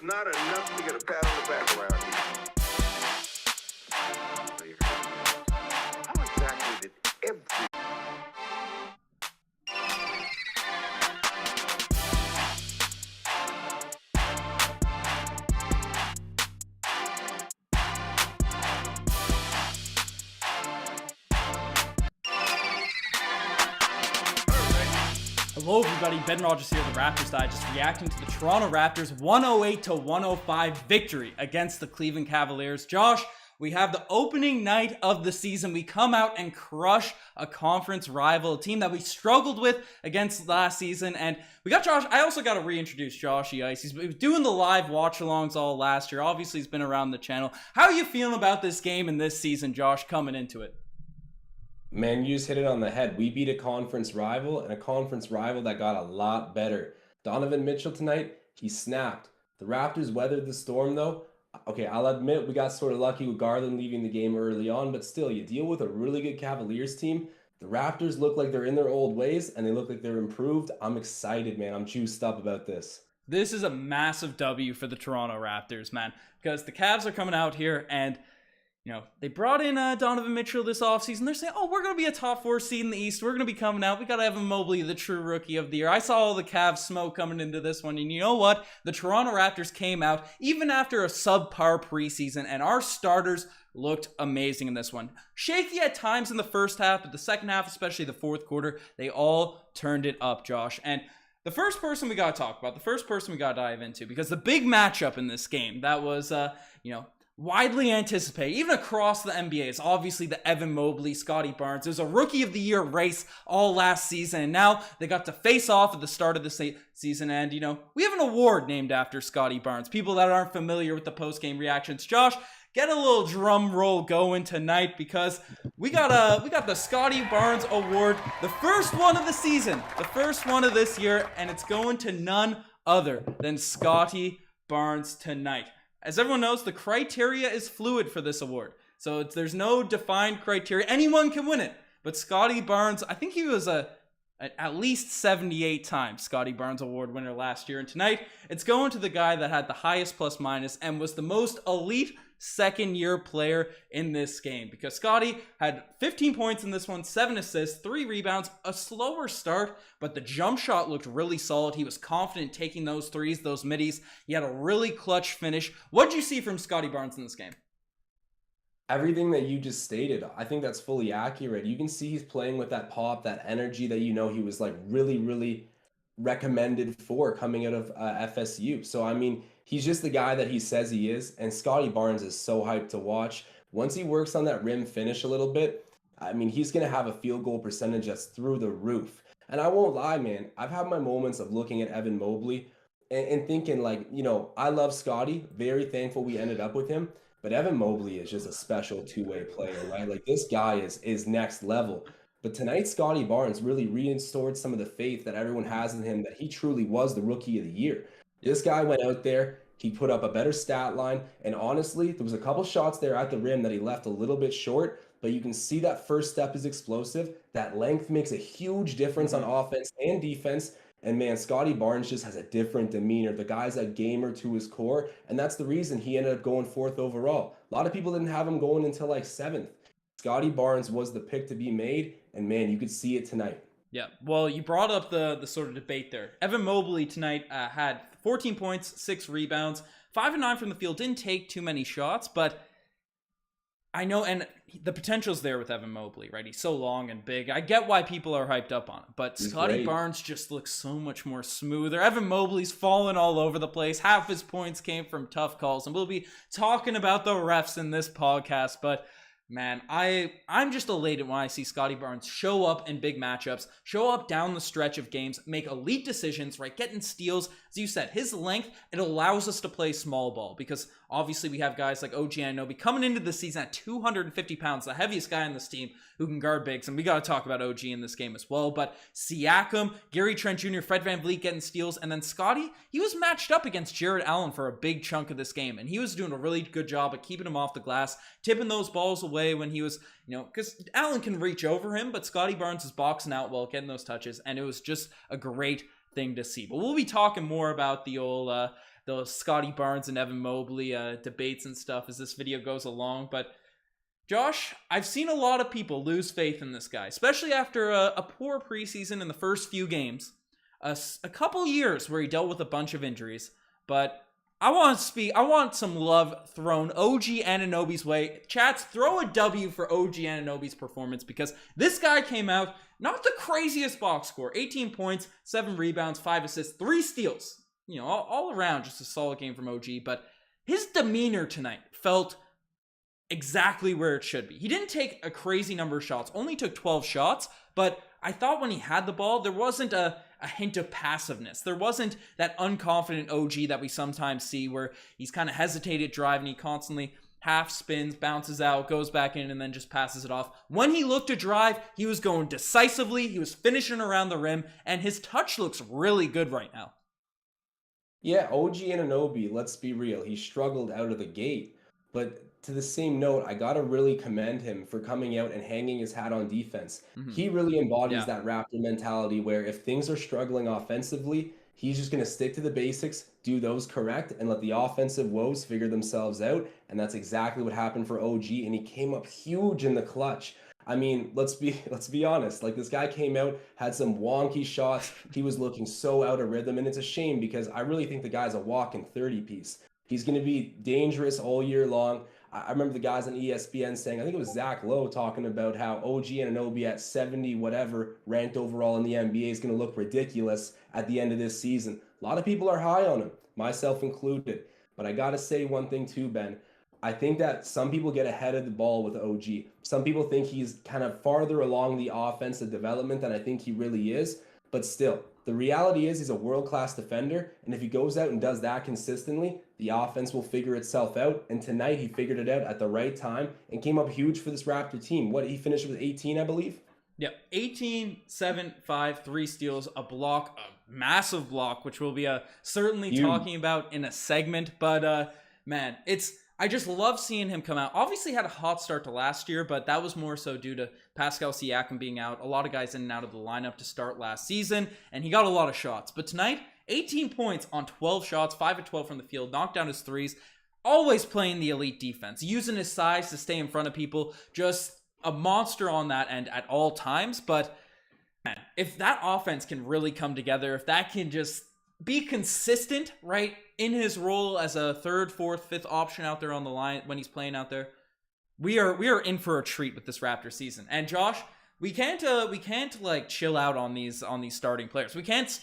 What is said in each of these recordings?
not enough to get a pat on the back around here. How exactly did every... Hello everybody, Ben Rogers here, the Raptors Digest, reacting to the Toronto Raptors 108-105 victory against the Cleveland Cavaliers. Josh, we have the opening night of the season. We come out and crush a conference rival, a team that we struggled with against last season. And we got Josh. I also got to reintroduce Joshy Ice. He was doing the live watch-alongs all last year. Obviously, he's been around the channel. How are you feeling about this game and this season, Josh, coming into it? Man, you just hit it on the head. We beat a conference rival, and a conference rival that got a lot better. Donovan Mitchell tonight, he snapped. The Raptors weathered the storm, though. Okay, I'll admit we got sort of lucky with Garland leaving the game early on, but still, you deal with a really good Cavaliers team. The Raptors look like they're in their old ways, and they look like they're improved. I'm excited, man. I'm juiced up about this. This is a massive W for the Toronto Raptors, man, because the Cavs are coming out here and they brought in Donovan Mitchell this offseason. They're saying, we're going to be a top 4 seed in the East. We're going to be coming out. We got Evan Mobley, the true rookie of the year. I saw all the Cavs smoke coming into this one. And you know what? The Toronto Raptors came out, even after a subpar preseason, and our starters looked amazing in this one. Shaky at times in the first half, but the second half, especially the fourth quarter, they all turned it up, Josh. And the first person we got to talk about, the first person we got to dive into, because the big matchup in this game, that was, widely anticipated, even across the NBA, is obviously the Evan Mobley, Scotty Barnes. There's a rookie of the year race all last season, and now they got to face off at the start of the season, and we have an award named after Scotty Barnes. People that aren't familiar with the post-game reactions, Josh, get a little drum roll going tonight, because we got the Scotty Barnes Award, the first one of the season, the first one of this year, and it's going to none other than Scotty Barnes tonight. As everyone knows, the criteria is fluid for this award. So there's no defined criteria. Anyone can win it. But Scotty Barnes, I think he was at least 78 times Scotty Barnes Award winner last year. And tonight, it's going to the guy that had the highest plus minus and was the most elite second-year player in this game. Because Scotty had 15 points in this one, 7 assists, 3 rebounds, a slower start, but the jump shot looked really solid. He was confident taking those threes, those middies. He had a really clutch finish. What did you see from Scotty Barnes in this game? Everything that you just stated, I think that's fully accurate. You can see he's playing with that pop, that energy that he was like really, really recommended for coming out of FSU. So, I mean, he's just the guy that he says he is, and Scotty Barnes is so hyped to watch. Once he works on that rim finish a little bit, I mean, he's going to have a field goal percentage that's through the roof. And I won't lie, man, I've had my moments of looking at Evan Mobley and thinking like, I love Scotty, very thankful we ended up with him, but Evan Mobley is just a special two-way player, right? Like, this guy is next level. But tonight, Scotty Barnes really restored some of the faith that everyone has in him, that he truly was the rookie of the year. This guy went out there, he put up a better stat line, and honestly, there was a couple shots there at the rim that he left a little bit short, but you can see that first step is explosive. That length makes a huge difference on offense and defense, and man, Scotty Barnes just has a different demeanor. The guy's a gamer to his core, and that's the reason he ended up going 4th overall. A lot of people didn't have him going until like 7th. Scotty Barnes was the pick to be made, and man, you could see it tonight. Yeah, well, you brought up the sort of debate there. Evan Mobley tonight had 14 points, 6 rebounds, 5 and 9 from the field. Didn't take too many shots, but I know, and the potential's there with Evan Mobley, right? He's so long and big. I get why people are hyped up on him, but Scotty Barnes just looks so much more smoother. Evan Mobley's fallen all over the place. Half his points came from tough calls, and we'll be talking about the refs in this podcast, but man, I'm just elated when I see Scotty Barnes show up in big matchups, show up down the stretch of games, make elite decisions, right? Getting steals. As you said, his length, it allows us to play small ball, because obviously we have guys like OG Anunoby coming into the season at 250 pounds, the heaviest guy on this team who can guard bigs. And we got to talk about OG in this game as well. But Siakam, Gary Trent Jr., Fred VanVleet getting steals. And then Scotty, he was matched up against Jared Allen for a big chunk of this game. And he was doing a really good job of keeping him off the glass, tipping those balls away when he was, because Allen can reach over him, but Scotty Barnes is boxing out well, getting those touches. And it was just a great thing to see. But we'll be talking more about the old those Scotty Barnes and Evan Mobley debates and stuff as this video goes along. But Josh, I've seen a lot of people lose faith in this guy, especially after a poor preseason in the first few games. A couple years where he dealt with a bunch of injuries. But I want some love thrown OG Anunoby's way. Chats, throw a W for OG Anunoby's performance, because this guy came out, not the craziest box score. 18 points, 7 rebounds, 5 assists, 3 steals. You know, all around just a solid game from OG. But his demeanor tonight felt exactly where it should be. He didn't take a crazy number of shots, only took 12 shots, but I thought when he had the ball, there wasn't a hint of passiveness. There wasn't that unconfident OG that we sometimes see where he's kind of hesitated driving. He constantly half spins, bounces out, goes back in, and then just passes it off. When he looked to drive, he was going decisively. He was finishing around the rim, and his touch looks really good right now. Yeah, OG Anunoby, let's be real. He struggled out of the gate. But to the same note, I got to really commend him for coming out and hanging his hat on defense. Mm-hmm. He really embodies that Raptor mentality where if things are struggling offensively, he's just going to stick to the basics, do those correct, and let the offensive woes figure themselves out. And that's exactly what happened for OG, and he came up huge in the clutch. I mean, let's be honest. Like, this guy came out, had some wonky shots. He was looking so out of rhythm, and it's a shame because I really think the guy's a walking 30-piece. He's going to be dangerous all year long. I remember the guys on ESPN saying, I think it was Zach Lowe talking about how OG Anunoby at 70 whatever ranked overall in the NBA is going to look ridiculous at the end of this season. A lot of people are high on him, myself included. But I got to say one thing too, Ben. I think that some people get ahead of the ball with OG. Some people think he's kind of farther along the offensive development than I think he really is. But still, the reality is he's a world-class defender, and if he goes out and does that consistently, the offense will figure itself out. And tonight he figured it out at the right time and came up huge for this Raptor team. What, he finished with 18, I believe? Yep, 18, 7, 5, 3 steals, a block, a massive block, which we'll be certainly talking about in a segment. But man, I just love seeing him come out. Obviously had a hot start to last year, but that was more so due to Pascal Siakam being out. A lot of guys in and out of the lineup to start last season, and he got a lot of shots. But tonight, 18 points on 12 shots, 5 of 12 from the field, knocked down his threes, always playing the elite defense, using his size to stay in front of people, just a monster on that end at all times. But man, if that offense can really come together, if that can just be consistent, right, in his role as a third, fourth, fifth option out there on the line when he's playing out there, we are in for a treat with this Raptor season. And Josh, we can't like chill out on these starting players. We can't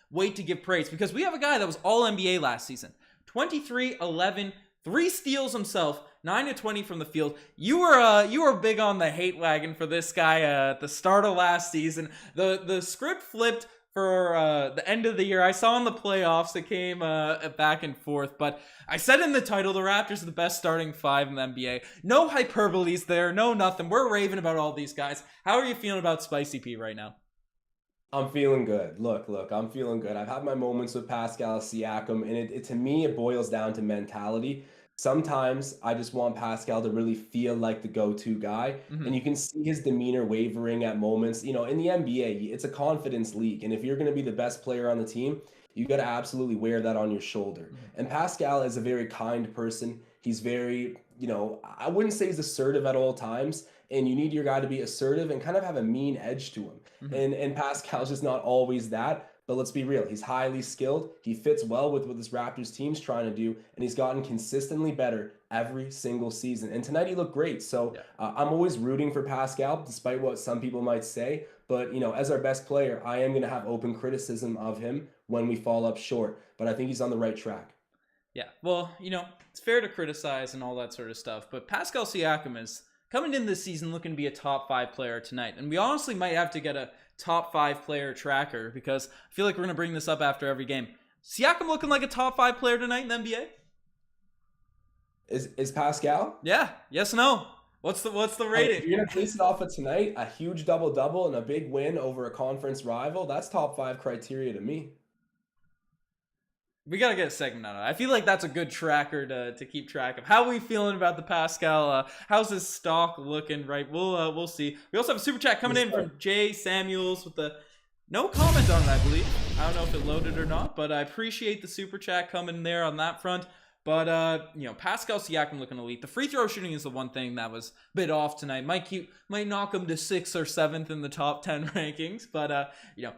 wait to give praise because we have a guy that was all NBA last season. 23, 11, 3 steals himself, 9 to 20 from the field. You were big on the hate wagon for this guy at the start of last season. The script flipped for the end of the year. I saw in the playoffs it came back and forth, but I said in the title the Raptors are the best starting 5 in the NBA. No hyperboles there, no nothing. We're raving about all these guys. How are you feeling about Spicy P right now? I'm feeling good. Look, I'm feeling good. I've had my moments with Pascal Siakam, and it to me, it boils down to mentality. Sometimes I just want Pascal to really feel like the go-to guy, and you can see his demeanor wavering at moments. You know, in the NBA, it's a confidence league, and if you're going to be the best player on the team, you got to absolutely wear that on your shoulder. And Pascal is a very kind person. He's very, you know, I wouldn't say he's assertive at all times, and you need your guy to be assertive and kind of have a mean edge to him. And Pascal's just not always that. But let's be real, he's highly skilled. He fits well with what this Raptors team's trying to do, and he's gotten consistently better every single season. And tonight he looked great. So I'm always rooting for Pascal, despite what some people might say. But, you know, as our best player, I am going to have open criticism of him when we fall up short. But I think he's on the right track. Yeah, well, you know, it's fair to criticize and all that sort of stuff. But Pascal Siakam is coming in this season looking to be a top 5 player tonight. And we honestly might have to get a top 5 player tracker because I feel like we're going to bring this up after every game. Siakam looking like a top 5 player tonight in the NBA? Is Pascal? Yeah. Yes, no. What's the rating? If you're going to base it off of tonight, a huge double-double and a big win over a conference rival, that's top 5 criteria to me. We got to get a segment out of it. I feel like that's a good tracker to keep track of. How are we feeling about the Pascal? How's his stock looking, right? We'll see. We also have a super chat coming in from Jay Samuels with the no comment on it, I believe. I don't know if it loaded or not, but I appreciate the super chat coming there on that front. But, Pascal Siakam looking elite. The free throw shooting is the one thing that was a bit off tonight. Might knock him to 6th or 7th in the top 10 rankings. But,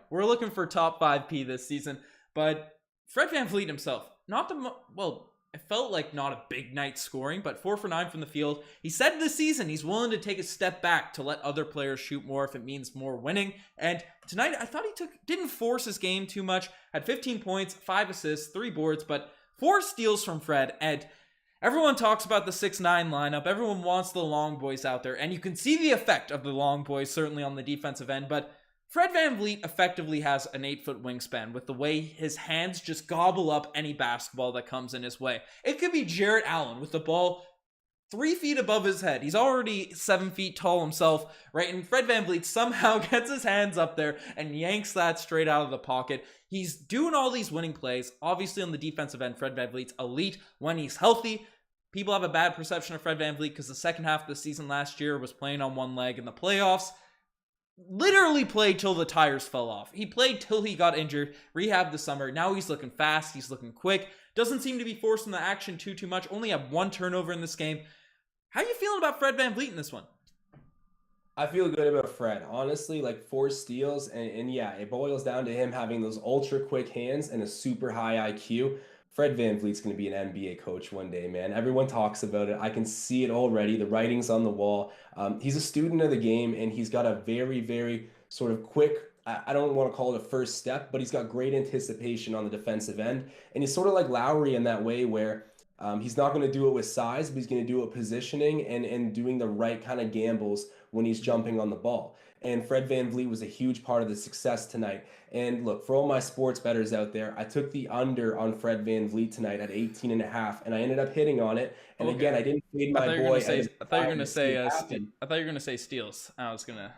we're looking for top 5P this season. But Fred VanVleet himself, it felt like not a big night scoring, but 4 for 9 from the field. He said this season he's willing to take a step back to let other players shoot more if it means more winning. And tonight, I thought he didn't force his game too much. Had 15 points, 5 assists, 3 boards, but 4 steals from Fred. And everyone talks about the 6'9" lineup. Everyone wants the long boys out there. And you can see the effect of the long boys, certainly on the defensive end. But Fred VanVleet effectively has an 8-foot wingspan with the way his hands just gobble up any basketball that comes in his way. It could be Jarrett Allen with the ball 3 feet above his head. He's already 7 feet tall himself, right? And Fred VanVleet somehow gets his hands up there and yanks that straight out of the pocket. He's doing all these winning plays. Obviously on the defensive end, Fred VanVleet's elite when he's healthy. People have a bad perception of Fred VanVleet because the second half of the season last year was playing on one leg in the playoffs. Literally played till the tires fell off. He played till he got injured, rehabbed this summer. Now he's looking fast, he's looking quick. Doesn't seem to be forcing the action too much. Only had 1 turnover in this game. How are you feeling about Fred VanVleet in this one? I feel good about Fred. Honestly, like 4 steals, and yeah, it boils down to him having those ultra quick hands and a super high IQ. Fred VanVleet's going to be an NBA coach one day, man. Everyone talks about it. I can see it already. The writing's on the wall. He's a student of the game, and he's got a very, very sort of quick, I don't want to call it a first step, but he's got great anticipation on the defensive end. And he's sort of like Lowry in that way where he's not going to do it with size, but he's going to do it positioning and doing the right kind of gambles when he's jumping on the ball. And Fred VanVleet was a huge part of the success tonight. And look, for all my sports bettors out there, I took the under on Fred VanVleet tonight at 18.5, and I ended up hitting on it. And Okay. Again, I didn't fade my boy. I thought you were gonna say steals. I was gonna.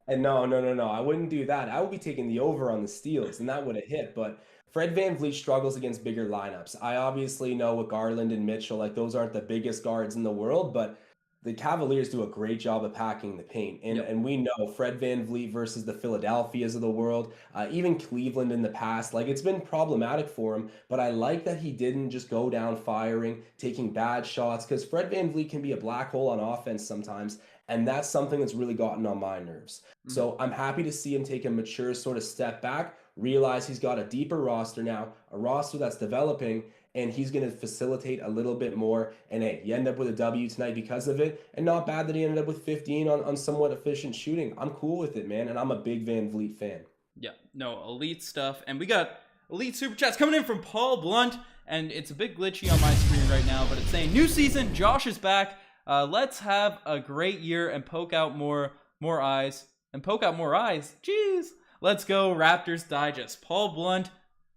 And no, I wouldn't do that. I would be taking the over on the steals, and that would have hit. But Fred VanVleet struggles against bigger lineups. I obviously know with Garland and Mitchell, like those aren't the biggest guards in the world, but the Cavaliers do a great job of packing the paint. And we know Fred VanVleet versus the Philadelphias of the world, even Cleveland in the past, like it's been problematic for him. But I like that he didn't just go down firing, taking bad shots, because Fred VanVleet can be a black hole on offense sometimes. And that's something that's really gotten on my nerves. Mm-hmm. So I'm happy to see him take a mature sort of step back, realize he's got a deeper roster now, a roster that's developing, and he's going to facilitate a little bit more. And hey, you end up with a W tonight because of it. And not bad that he ended up with 15 on somewhat efficient shooting. I'm cool with it, man. And I'm a big VanVleet fan. Yeah, no, elite stuff. And we got elite super chats coming in from Paul Blunt. And it's a bit glitchy on my screen right now, but it's saying, new season, Josh is back. Let's have a great year and poke out more eyes. And poke out more eyes. Jeez. Let's go, Raptors Digest. Paul Blunt.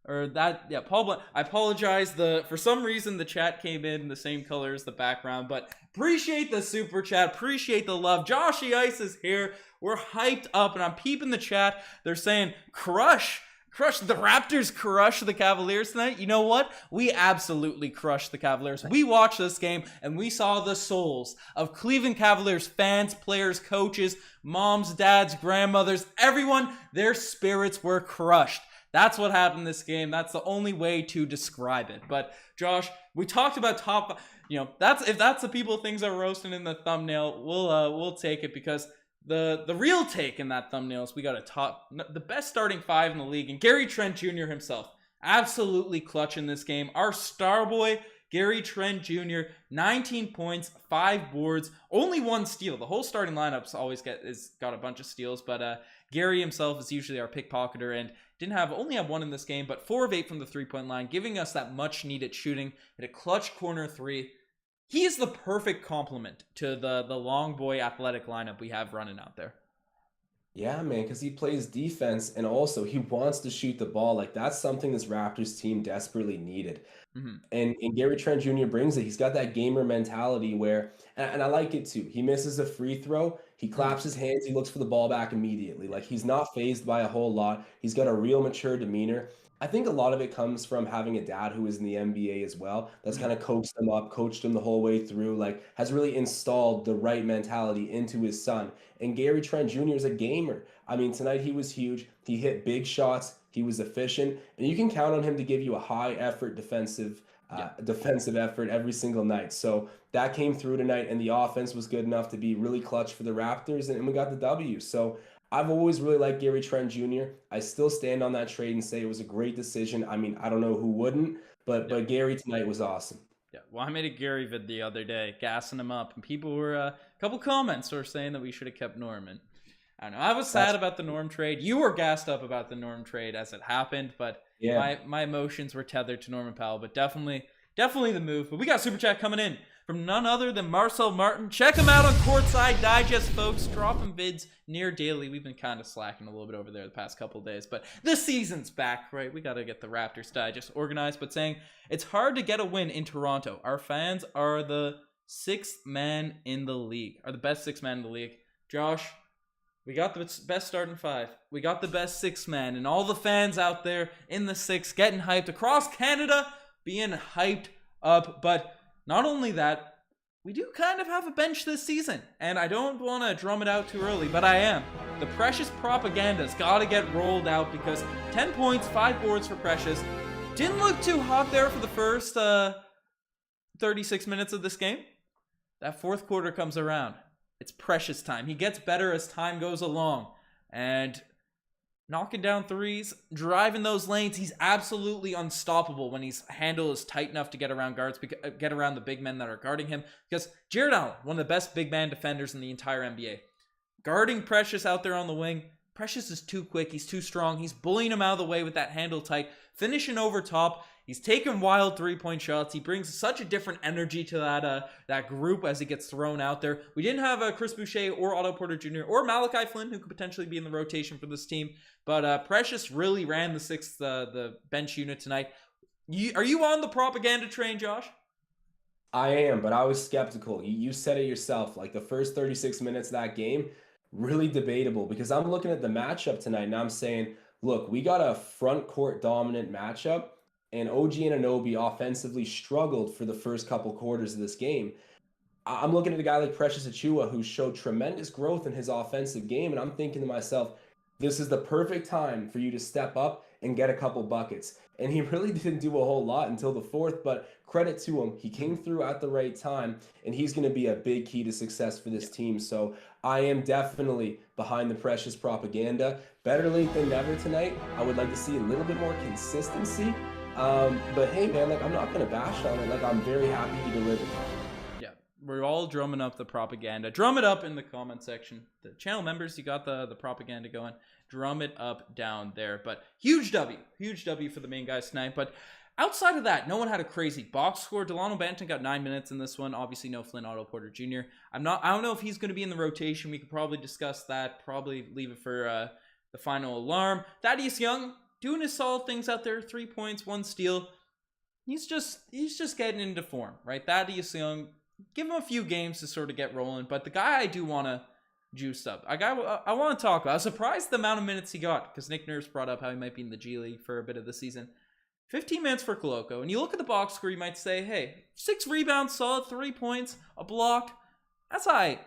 Paul Blunt. I apologize. For some reason the chat came in the same color as the background, but appreciate the super chat. Appreciate the love. Joshy Ice is here. We're hyped up, and I'm peeping the chat. They're saying crush the Raptors, crush the Cavaliers tonight. You know what? We absolutely crushed the Cavaliers. We watched this game and we saw the souls of Cleveland Cavaliers fans, players, coaches, moms, dads, grandmothers, everyone. Their spirits were crushed. That's what happened this game. That's the only way to describe it. But Josh, we talked about top, if that's the people things are roasting in the thumbnail, we'll take it, because the real take in that thumbnail is we got the best starting 5 in the league, and Gary Trent Jr. himself absolutely clutch in this game. Our star boy, Gary Trent Jr., 19 points, 5 boards, only 1 steal. The whole starting lineup's always got a bunch of steals, but Gary himself is usually our pickpocketer and only have 1 in this game, but 4 of 8 from the 3-point line, giving us that much needed shooting at a clutch corner 3. He is the perfect complement to the long boy athletic lineup we have running out there. Yeah, man, because he plays defense and also he wants to shoot the ball. Like that's something this Raptors team desperately needed. Mm-hmm. And Gary Trent Jr. brings it. He's got that gamer mentality where, and I like it too. He misses a free throw. He claps his hands. He looks for the ball back immediately. Like he's not fazed by a whole lot. He's got a real mature demeanor. I think a lot of it comes from having a dad who is in the NBA as well. That's kind of coached him up, coached him the whole way through, like has really installed the right mentality into his son. And Gary Trent Jr. is a gamer. I mean, tonight he was huge. He hit big shots. He was efficient, and you can count on him to give you a high effort defensive effort every single night. So that came through tonight, and the offense was good enough to be really clutch for the Raptors, and we got the W. So I've always really liked Gary Trent Jr. I still stand on that trade and say it was a great decision. I mean, I don't know who wouldn't, but Gary tonight was awesome. Yeah, well, I made a Gary vid the other day, gassing him up, and people were a couple comments were saying that we should have kept Norman. I don't know. I was sad about the Norm trade. You were gassed up about the Norm trade as it happened, but my emotions were tethered to Norman Powell. But definitely the move. But we got Super Chat coming in from none other than Marcel Martin. Check him out on Courtside Digest, folks. Dropping vids near daily. We've been kind of slacking a little bit over there the past couple of days, but this season's back, right? We got to get the Raptors Digest organized. But saying it's hard to get a win in Toronto. Our fans are the sixth man in the league. Are the best sixth man in the league. Josh, we got the best starting five. We got the best six man, and all the fans out there in the six getting hyped across Canada, being hyped up. But not only that, we do kind of have a bench this season, and I don't want to drum it out too early, but I am. The Precious propaganda's got to get rolled out because 10 points, 5 boards for Precious. Didn't look too hot there for the first 36 minutes of this game. That fourth quarter comes around. It's Precious time. He gets better as time goes along. And knocking down threes, driving those lanes, he's absolutely unstoppable when his handle is tight enough to get around guards, get around the big men that are guarding him. Because Jared Allen, one of the best big man defenders in the entire NBA. Guarding Precious out there on the wing. Precious is too quick. He's too strong. He's bullying him out of the way with that handle tight. Finishing over top. He's taking wild three-point shots. He brings such a different energy to that group as he gets thrown out there. We didn't have Chris Boucher or Otto Porter Jr. or Malachi Flynn, who could potentially be in the rotation for this team. But Precious really ran the bench unit tonight. Are you on the propaganda train, Josh? I am, but I was skeptical. You said it yourself. Like the first 36 minutes of that game, really debatable because I'm looking at the matchup tonight and I'm saying, look, we got a front court dominant matchup. And OG Anunoby offensively struggled for the first couple quarters of this game. I'm looking at a guy like Precious Achiuwa who showed tremendous growth in his offensive game, and I'm thinking to myself, this is the perfect time for you to step up and get a couple buckets. And he really didn't do a whole lot until the fourth, but credit to him. He came through at the right time, and he's going to be a big key to success for this team. So I am definitely behind the Precious propaganda. Better late than never tonight. I would like to see a little bit more consistency. But hey, man, like I'm not gonna bash on it. Like I'm very happy he delivered. Yeah, we're all drumming up the propaganda. Drum it up in the comment section. The channel members, you got the propaganda going. Drum it up down there. But huge W for the main guys tonight. But outside of that, no one had a crazy box score. Delano Banton got 9 minutes in this one. Obviously, no Flynn Otto Porter Jr. I don't know if he's going to be in the rotation. We could probably discuss that. Probably leave it for the final alarm. Thaddeus Young doing his solid things out there. 3 points, 1 steal. He's just getting into form, right? Thaddeus Young, give him a few games to sort of get rolling. But the guy I do want to juice up, I want to talk about. I was surprised the amount of minutes he got because Nick Nurse brought up how he might be in the G League for a bit of the season. 15 minutes for Koloko. And you look at the box score, you might say, hey, 6 rebounds, solid 3 points, a block. That's all right.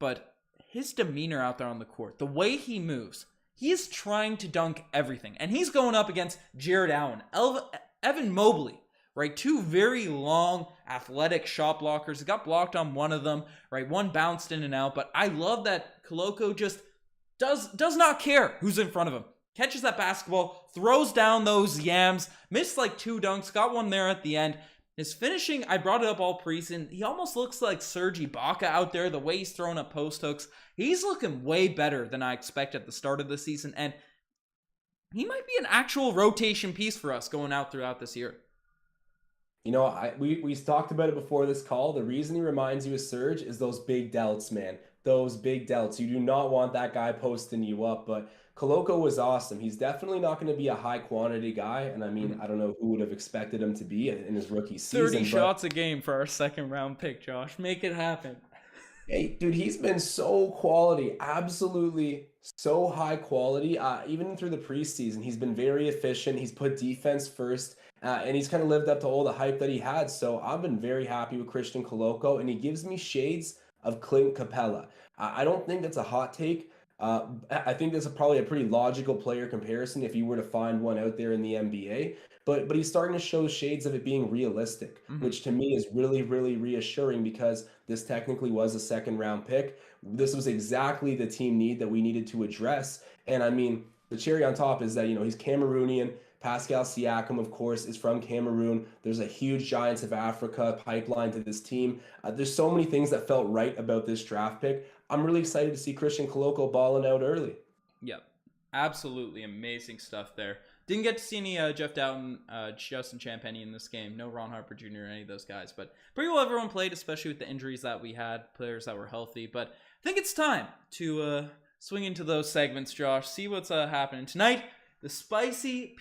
But his demeanor out there on the court, the way he moves, he is trying to dunk everything. And he's going up against Jared Allen, Evan Mobley, right? 2 very long, athletic shot blockers. He got blocked on one of them, right? One bounced in and out. But I love that Koloko just does not care who's in front of him. Catches that basketball, throws down those yams, missed like 2 dunks, got one there at the end. His finishing, I brought it up all preseason. He almost looks like Serge Ibaka out there, the way he's throwing up post hooks. He's looking way better than I expect at the start of the season, and he might be an actual rotation piece for us going out throughout this year. You know, we talked about it before this call. The reason he reminds you of Serge is those big delts, man. Those big delts. You do not want that guy posting you up, but Koloko was awesome. He's definitely not going to be a high quantity guy. And I mean, I don't know who would have expected him to be in his rookie season. 30 shots a game for our second round pick, Josh. Make it happen. Hey, dude, he's been so quality. Absolutely so high quality. Even through the preseason, he's been very efficient. He's put defense first. And he's kind of lived up to all the hype that he had. So I've been very happy with Christian Koloko. And he gives me shades of Clint Capella. I don't think that's a hot take. I think that's probably a pretty logical player comparison if you were to find one out there in the NBA. But he's starting to show shades of it being realistic, which to me is really, really reassuring because this technically was a second round pick. This was exactly the team need that we needed to address. And I mean, the cherry on top is that, he's Cameroonian. Pascal Siakam, of course, is from Cameroon. There's a huge Giants of Africa pipeline to this team. There's so many things that felt right about this draft pick. I'm really excited to see Christian Koloko balling out early. Yep, absolutely amazing stuff there. Didn't get to see any Jeff Doughton, Justin Champagnie in this game. No Ron Harper Jr. or any of those guys. But pretty well everyone played, especially with the injuries that we had, players that were healthy. But I think it's time to swing into those segments, Josh. See what's happening tonight. The spicy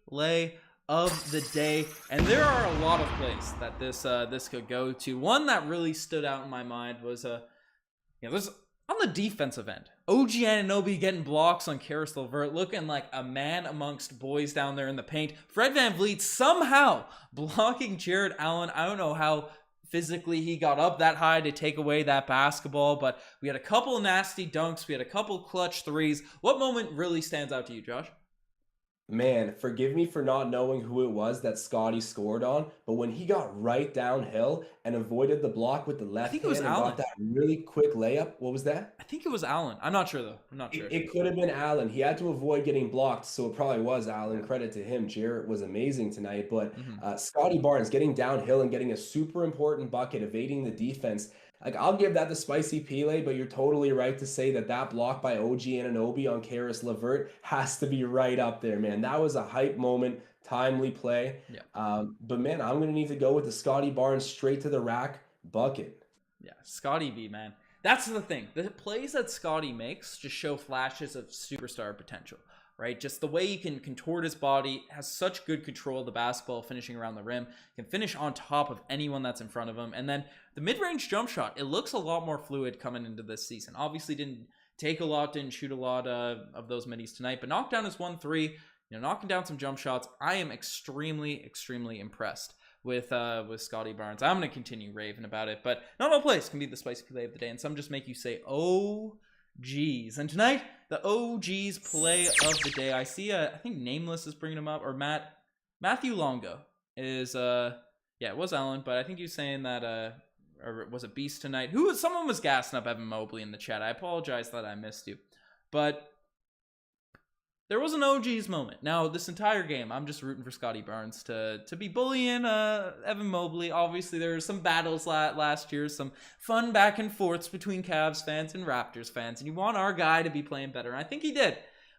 play of the day. And there are a lot of plays that this could go to. One that really stood out in my mind was there's on the defensive end, OG Anunoby getting blocks on Karis LeVert, looking like a man amongst boys down there in the paint. Fred VanVleet somehow blocking Jared Allen. I don't know how physically he got up that high to take away that basketball, but we had a couple nasty dunks. We had a couple clutch threes. What moment really stands out to you, Josh? Man, forgive me for not knowing who it was that Scotty scored on, but when he got right downhill and avoided the block with the left hand and got that really quick layup, what was that? I think it was Allen. I'm not sure, though. I'm not sure. It could have been Allen. He had to avoid getting blocked, so it probably was Allen. Credit to him. Jarrett was amazing tonight, but Scotty Barnes getting downhill and getting a super important bucket, evading the defense. Like, I'll give that the spicy Pele, but you're totally right to say that block by OG Anunoby on Karis LeVert has to be right up there, man. That was a hype moment, timely play. Yeah. But, man, I'm going to need to go with the Scotty Barnes straight to the rack bucket. Yeah, Scotty B, man. That's the thing. The plays that Scotty makes just show flashes of superstar potential, right? Just the way he can contort his body, has such good control of the basketball, finishing around the rim, can finish on top of anyone that's in front of him. And then the mid-range jump shot, it looks a lot more fluid coming into this season. Obviously didn't take a lot, didn't shoot a lot of those middies tonight, but knocked down his 1-3, knocking down some jump shots. I am extremely, extremely impressed with Scotty Barnes. I'm going to continue raving about it, but not all plays can be the spicy play of the day, and some just make you say, oh, geez. And tonight, the OG's play of the day. I see, I think Nameless is bringing him up, or Matthew Longo is, it was Allen, but I think he was saying that, or was it Beast tonight? Someone was gassing up Evan Mobley in the chat. I apologize that I missed you, but there was an OG's moment. Now, this entire game, I'm just rooting for Scotty Barnes to be bullying Evan Mobley. Obviously, there were some battles last year, some fun back and forths between Cavs fans and Raptors fans, and you want our guy to be playing better, and I think he did.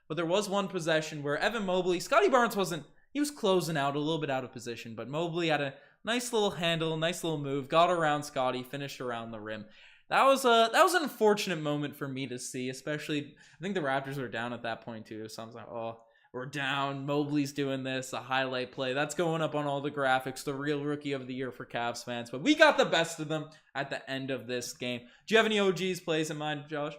But there was one possession where Evan Mobley, Scotty Barnes he was closing out a little bit out of position, but Mobley had a nice little handle, nice little move, got around Scotty, finished around the rim. That was an unfortunate moment for me to see, especially I think the Raptors were down at that point too. So I was like, oh, we're down. Mobley's doing this, a highlight play. That's going up on all the graphics, the real rookie of the year for Cavs fans. But we got the best of them at the end of this game. Do you have any OG's plays in mind, Josh?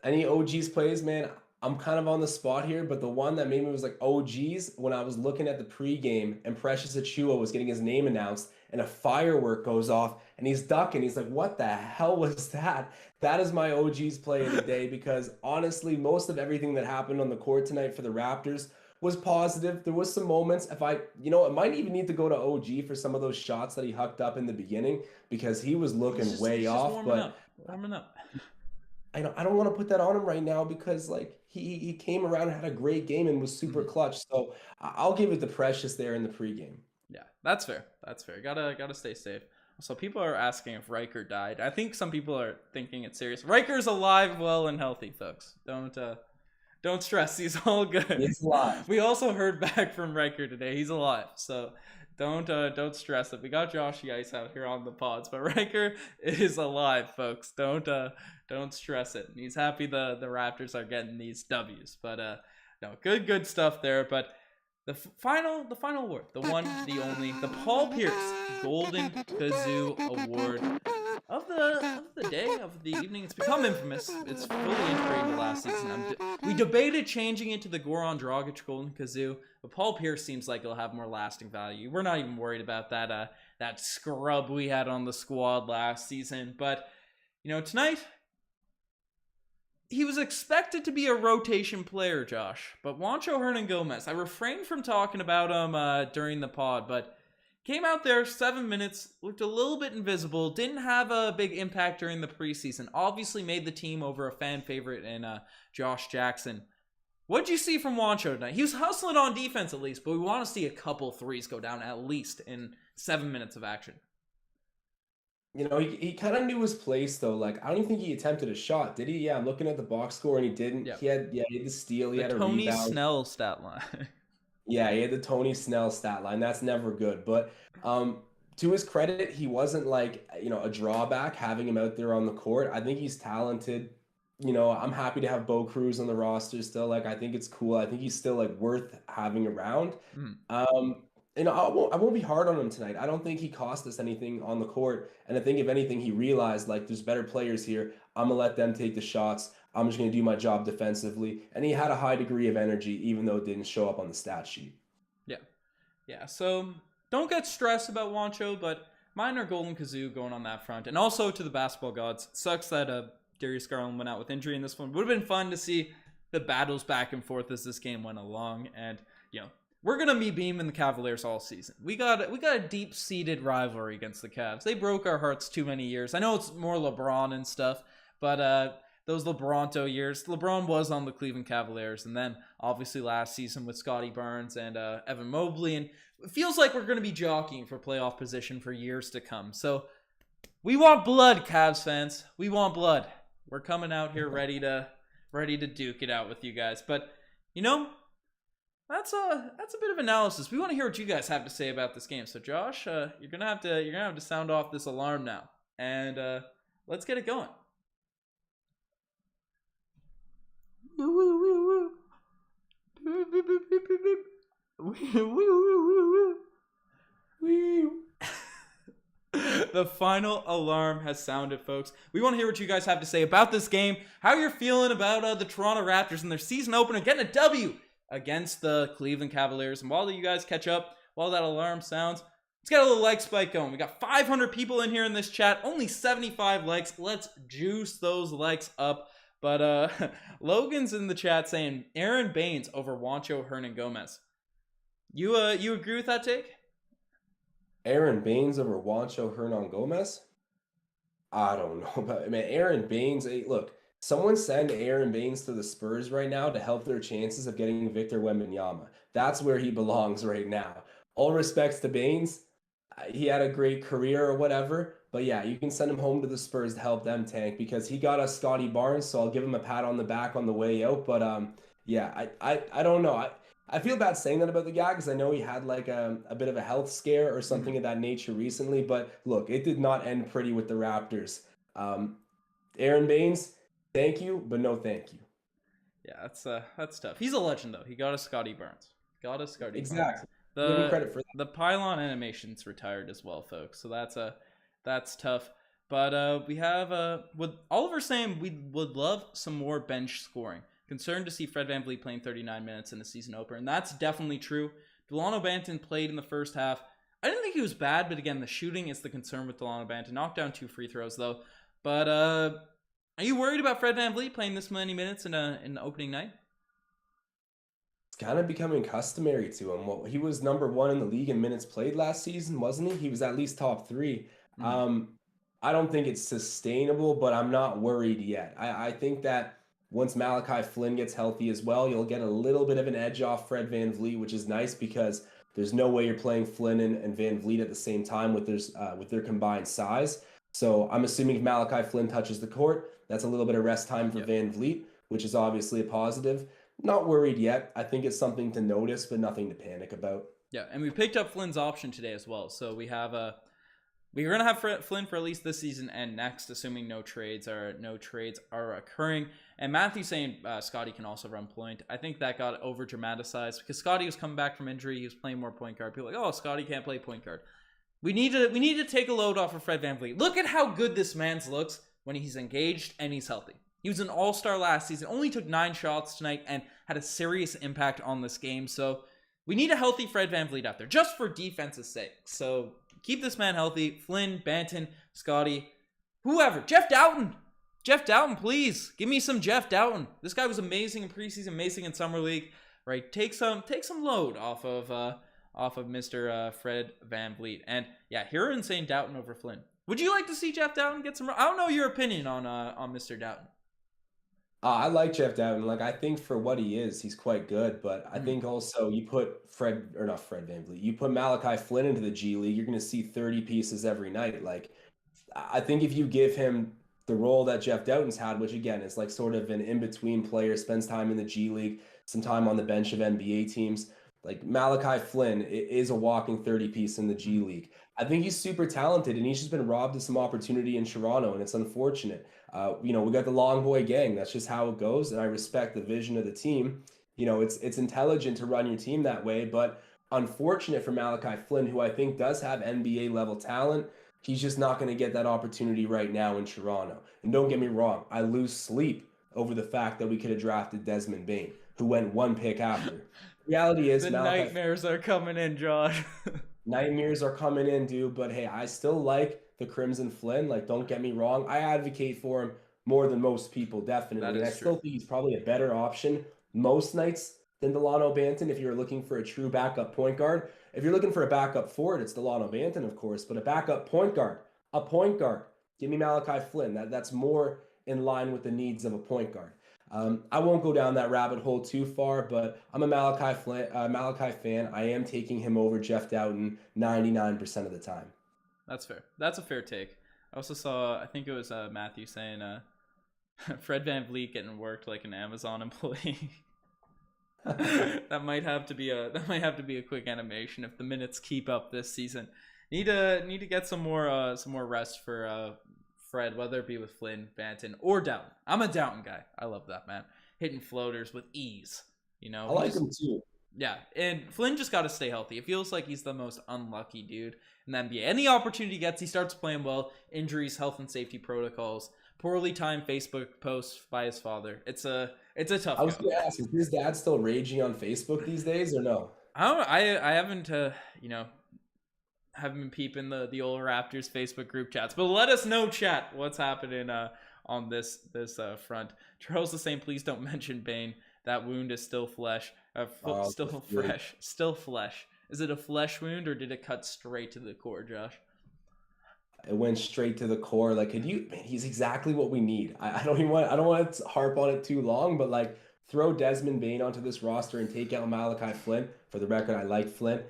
Any OG's plays, man? I'm kind of on the spot here, but the one that made me was like, oh, geez, when I was looking at the pregame and Precious Achiuwa was getting his name announced and a firework goes off and he's ducking. He's like, what the hell was that? That is my OG's play of the day because honestly, most of everything that happened on the court tonight for the Raptors was positive. There was some moments, it might even need to go to OG for some of those shots that he hucked up in the beginning because he was looking way off. Warming up. I don't want to put that on him right now because like he came around and had a great game and was super clutch. So I'll give it to Precious there in the pregame. Yeah, that's fair. That's fair. Gotta stay safe. So people are asking if Riker died. I think some people are thinking it's serious. Riker's alive, well, and healthy, folks. Don't stress. He's all good. He's alive. We also heard back from Riker today. He's alive. So don't stress it. We got Joshy Ice out here on the pods, but Riker is alive, folks. Don't stress it. He's happy the Raptors are getting these W's. But no, good stuff there. But the final award, the one, the only, the Paul Pierce Golden Kazoo Award of the day, of the evening. It's become infamous. It's fully integrated into last season. We debated changing it to the Goran Dragic Golden Kazoo, but Paul Pierce seems like it'll have more lasting value. We're not even worried about that scrub we had on the squad last season. But tonight, he was expected to be a rotation player, Josh, but Juancho Hernan-Gomez, I refrained from talking about him during the pod, but came out there 7 minutes, looked a little bit invisible, didn't have a big impact during the preseason, obviously made the team over a fan favorite in Josh Jackson. What'd you see from Juancho tonight? He was hustling on defense at least, but we want to see a couple threes go down at least in 7 minutes of action. You know, he kind of knew his place though. Like, I don't even think he attempted a shot, did he? Yeah, I'm looking at the box score and he didn't. Yep. He had the steal, he had a Tony rebound. Snell stat line. Yeah, he had the Tony Snell stat line. That's never good. But to his credit, he wasn't like, you know, a drawback having him out there on the court. I think he's talented. You know, I'm happy to have Bo Cruz on the roster still. Like, I think it's cool. I think he's still like worth having around. And I won't be hard on him tonight. I don't think he cost us anything on the court. And I think if anything, he realized like there's better players here. I'm gonna let them take the shots. I'm just gonna do my job defensively. And he had a high degree of energy, even though it didn't show up on the stat sheet. Yeah. So don't get stressed about Juancho, but minor golden kazoo going on that front. And also to the basketball gods, sucks that Darius Garland went out with injury in this one. Would have been fun to see the battles back and forth as this game went along. And you know, we're gonna be beaming the Cavaliers all season. We got a deep-seated rivalry against the Cavs. They broke our hearts too many years. I know it's more LeBron and stuff, but those LeBronto years, LeBron was on the Cleveland Cavaliers, and then obviously last season with Scotty Barnes and Evan Mobley, and it feels like we're gonna be jockeying for playoff position for years to come. So we want blood, Cavs fans. We want blood. We're coming out here ready to duke it out with you guys. But you know, that's a bit of analysis. We want to hear what you guys have to say about this game. So Josh, you're gonna have to sound off this alarm now, and let's get it going. The final alarm has sounded, folks. We want to hear what you guys have to say about this game, how you're feeling about the Toronto Raptors and their season opener getting a W against the Cleveland Cavaliers. And while you guys catch up, while that alarm sounds, let's get a little like spike going. We got 500 people in here in this chat, only 75 likes. Let's juice those likes up. But Logan's in the chat saying Aaron Baines over Juancho Hernan-Gomez. You agree with that take? Aaron Baines over Juancho Hernan-Gomez? I don't know, but man, Aaron Baines, look, someone send Aaron Baines to the Spurs right now to help their chances of getting Victor Wembanyama. That's where he belongs right now. All respects to Baines. He had a great career or whatever, but yeah, you can send him home to the Spurs to help them tank because he got us Scotty Barnes, so I'll give him a pat on the back on the way out. But yeah, I don't know. I feel bad saying that about the guy because I know he had like a bit of a health scare or something of that nature recently. But look, it did not end pretty with the Raptors. Aaron Baines, thank you, but no thank you. Yeah, that's tough. He's a legend though. He got us Scotty Barnes. Exactly. Give me credit for that. The pylon animation's retired as well, folks. So that's tough. But we have with Oliver saying we would love some more bench scoring. Concerned to see Fred VanVleet playing 39 minutes in the season opener, and that's definitely true. Delano Banton played in the first half. I didn't think he was bad, but again, the shooting is the concern with Delano Banton. Knocked down 2 free throws though. But are you worried about Fred VanVleet playing this many minutes in the opening night? It's kind of becoming customary to him. Well, he was number 1 in the league in minutes played last season, wasn't he? He was at least top 3. I don't think it's sustainable, but I'm not worried yet. I think that once Malachi Flynn gets healthy as well, you'll get a little bit of an edge off Fred VanVleet, which is nice because there's no way you're playing Flynn and VanVleet at the same time with their combined size. So I'm assuming if Malachi Flynn touches the court, that's a little bit of rest time for VanVleet, which is obviously a positive. Not worried yet. I think it's something to notice, but nothing to panic about. Yeah, and we picked up Flynn's option today as well. So we have we're gonna have Flynn for at least this season and next, assuming no trades are occurring. And Matthew's saying Scotty can also run point. I think that got over dramatized because Scotty was coming back from injury. He was playing more point guard. People were like, oh, Scotty can't play point guard. We need to take a load off of Fred VanVleet. Look at how good this man's looks when he's engaged and he's healthy. He was an all-star last season, only took 9 shots tonight and had a serious impact on this game. So we need a healthy Fred VanVleet out there just for defense's sake. So keep this man healthy. Flynn, Banton, Scotty, whoever. Jeff Doughton. Jeff Doughton, please give me some Jeff Doughton. This guy was amazing in preseason, amazing in summer league. Right, take some load off of Mr. Fred VanVleet. And yeah, here in saying Doughton over Flynn. Would you like to see Jeff Doughton get some? I don't know your opinion on Mr. Doughton. I like Jeff Doughton. Like, I think for what he is, he's quite good. But I think also you put not Fred VanVleet, you put Malachi Flynn into the G League, you're going to see 30 pieces every night. Like, I think if you give him the role that Jeff Doughton's had, which again is like sort of an in-between player, spends time in the G League, some time on the bench of NBA teams. Like, Malachi Flynn is a walking 30 piece in the G League. I think he's super talented, and he's just been robbed of some opportunity in Toronto, and it's unfortunate. We got the long boy gang. That's just how it goes, and I respect the vision of the team. It's intelligent to run your team that way, but unfortunate for Malachi Flynn, who I think does have NBA level talent. He's just not going to get that opportunity right now in Toronto. And don't get me wrong, I lose sleep over the fact that we could have drafted Desmond Bane, who went one pick after. Reality is the nightmares are coming in, Josh. Nightmares are coming in, dude. But hey, I still like the Crimson Flynn. Like, don't get me wrong. I advocate for him more than most people, definitely. And I still think he's probably a better option most nights than Delano Banton if you're looking for a true backup point guard. If you're looking for a backup forward, it's Delano Banton, of course. But a backup point guard, give me Malachi Flynn. That's more in line with the needs of a point guard. I won't go down that rabbit hole too far, but I'm a Malachi fan. I am taking him over Jeff Doughton 99% of the time. That's fair. That's a fair take. I also saw, I think it was Matthew saying Fred VanVleet getting worked like an Amazon employee. that might have to be a quick animation if the minutes keep up this season. Need to get some more rest for Fred, whether it be with Flynn, Banton, or Doughton. I'm a Doughton guy. I love that, man. Hitting floaters with ease. I like him too. Yeah, and Flynn just got to stay healthy. It feels like he's the most unlucky dude in the NBA. Any opportunity he gets, he starts playing well. Injuries, health and safety protocols, poorly timed Facebook posts by his father. It's a tough. I was going to ask, is his dad still raging on Facebook these days or no? I haven't haven't been peeping the old Raptors Facebook group chats, but let us know, chat, what's happening on this front. Charles is saying, please don't mention Bane. That wound is still flesh, still fresh, still flesh. Is it a flesh wound or did it cut straight to the core, Josh? It went straight to the core. Like, he's exactly what we need. I don't want to harp on it too long, but like, throw Desmond Bane onto this roster and take out Malachi Flynn. For the record, I like Flynn.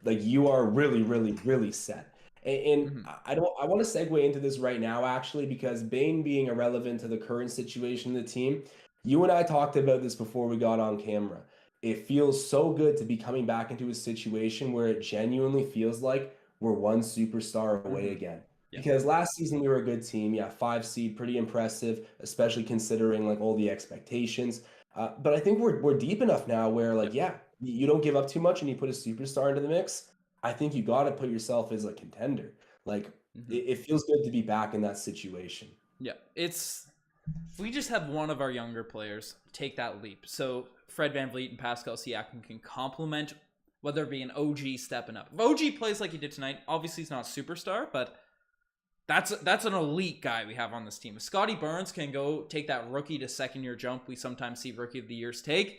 Like, you are really, really, really set. And I want to segue into this right now, actually, because Bane being irrelevant to the current situation of the team, you and I talked about this before we got on camera. It feels so good to be coming back into a situation where it genuinely feels like we're one superstar away again. Yeah. Because last season we were a good team. Yeah, 5 seed, pretty impressive, especially considering like all the expectations. But I think we're deep enough now where like, yeah, you don't give up too much and you put a superstar into the mix. I think you got to put yourself as a contender. Like, it feels good to be back in that situation. Yeah, if we just have one of our younger players take that leap. So Fred VanVleet and Pascal Siakam can complement, whether it be an OG stepping up. If OG plays like he did tonight, obviously he's not a superstar, but that's an elite guy we have on this team. If Scotty Barnes can go take that rookie to second year jump we sometimes see rookie of the years take,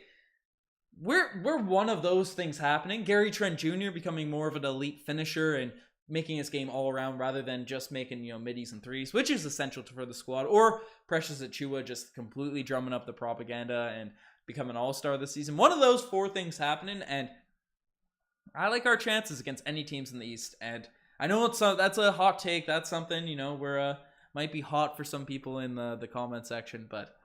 we're one of those things happening. Gary Trent Jr. becoming more of an elite finisher and making his game all around rather than just making, middies and threes, which is essential for the squad. Or Precious Achiuwa just completely drumming up the propaganda and become an all-star this season. One of those 4 things happening, and I like our chances against any teams in the East. And I know that's a hot take. That's something, we're might be hot for some people in the comment section, but